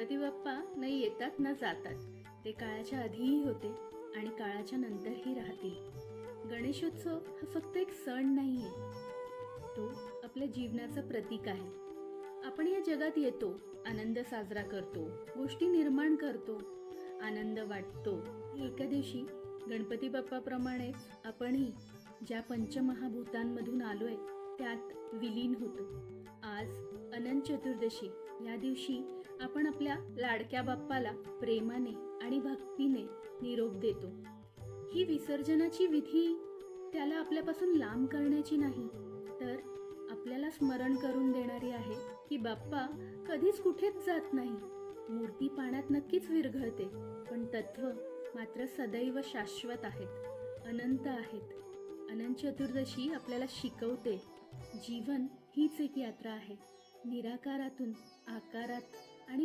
गणपती बाप्पा न येतात न जातात. ते काळाच्या आधीही होते आणि काळाच्या नंतरही राहतील. गणेशोत्सव हा फक्त एक सण नाहीये, तो आपल्या जीवनाचं प्रतीक आहे. आपण या जगात येतो, आनंद साजरा करतो, गोष्टी निर्माण करतो, आनंद वाटतो. एका दिवशी गणपती बाप्पाप्रमाणेच आपणही ज्या पंचमहाभूतांमधून आलोय त्यात विलीन होतो. आज अनंत चतुर्दशी या दिवशी आपण आपल्या लाडक्या बाप्पाला प्रेमाने आणि भक्तीने निरोप देतो. ही विसर्जनाची विधी त्याला आपल्यापासून लांब करण्याची नाही, तर आपल्याला स्मरण करून देणारी आहे की बाप्पा कधीच कुठेच जात नाही. मूर्ती पाण्यात नक्कीच विरघळते, पण तत्व मात्र सदैव शाश्वत आहेत, अनंत आहेत. अनंत चतुर्दशी आपल्याला शिकवते, जीवन हीच एक यात्रा आहे. निराकारातून आकारात आणि